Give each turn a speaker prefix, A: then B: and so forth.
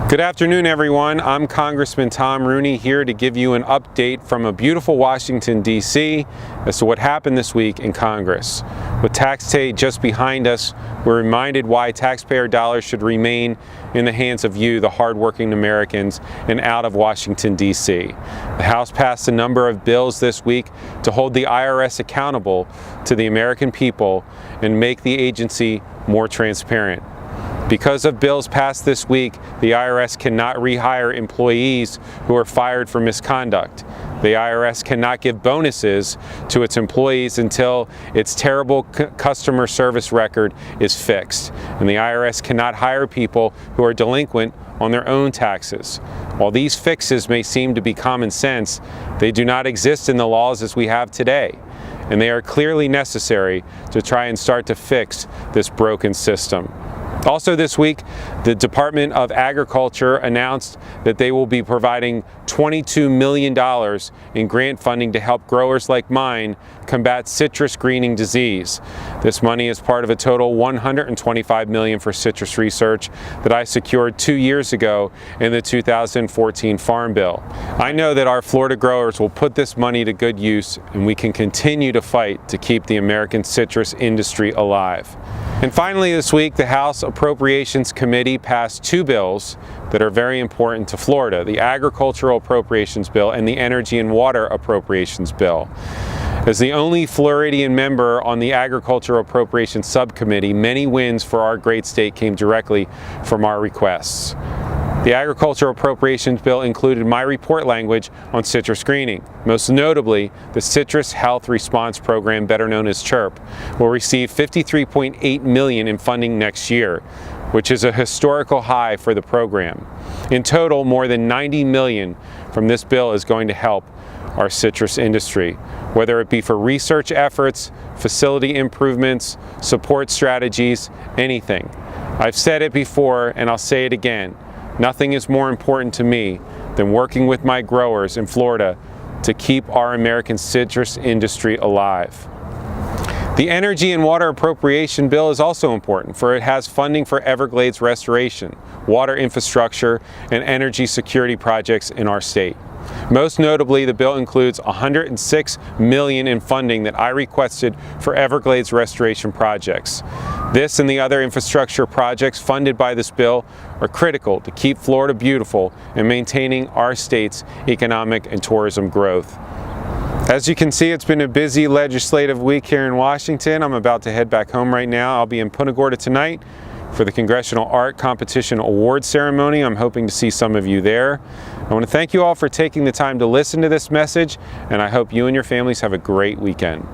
A: Good afternoon, everyone. I'm Congressman Tom Rooney here to give you an update from a beautiful Washington, D.C. as to what happened this week in Congress. With tax day just behind us, we're reminded why taxpayer dollars should remain in the hands of you, the hardworking Americans, and out of Washington, D.C. The House passed a number of bills this week to hold the IRS accountable to the American people and make the agency more transparent. Because of bills passed this week, the IRS cannot rehire employees who are fired for misconduct. The IRS cannot give bonuses to its employees until its terrible customer service record is fixed. And the IRS cannot hire people who are delinquent on their own taxes. While these fixes may seem to be common sense, they do not exist in the laws as we have today. And they are clearly necessary to try and start to fix this broken system. Also this week, the Department of Agriculture announced that they will be providing $22 million in grant funding to help growers like mine combat citrus greening disease. This money is part of a total $125 million for citrus research that I secured 2 years ago in the 2014 Farm Bill. I know that our Florida growers will put this money to good use, and we can continue to fight to keep the American citrus industry alive. And finally this week, the House Appropriations Committee passed two bills that are very important to Florida, the Agricultural Appropriations Bill and the Energy and Water Appropriations Bill. As the only Floridian member on the Agricultural Appropriations Subcommittee, many wins for our great state came directly from our requests. The Agricultural Appropriations Bill included my report language on citrus greening. Most notably, the Citrus Health Response Program, better known as CHIRP, will receive $53.8 million in funding next year, which is a historical high for the program. In total, more than $90 million from this bill is going to help our citrus industry, whether it be for research efforts, facility improvements, support strategies, anything. I've said it before and I'll say it again. Nothing is more important to me than working with my growers in Florida to keep our American citrus industry alive. The Energy and Water Appropriation Bill is also important, for it has funding for Everglades restoration, water infrastructure, and energy security projects in our state. Most notably, the bill includes $106 million in funding that I requested for Everglades restoration projects. This and the other infrastructure projects funded by this bill are critical to keep Florida beautiful and maintaining our state's economic and tourism growth. As you can see, it's been a busy legislative week here in Washington. I'm about to head back home right now. I'll be in Punta Gorda tonight for the Congressional Art Competition Award Ceremony. I'm hoping to see some of you there. I want to thank you all for taking the time to listen to this message, and I hope you and your families have a great weekend.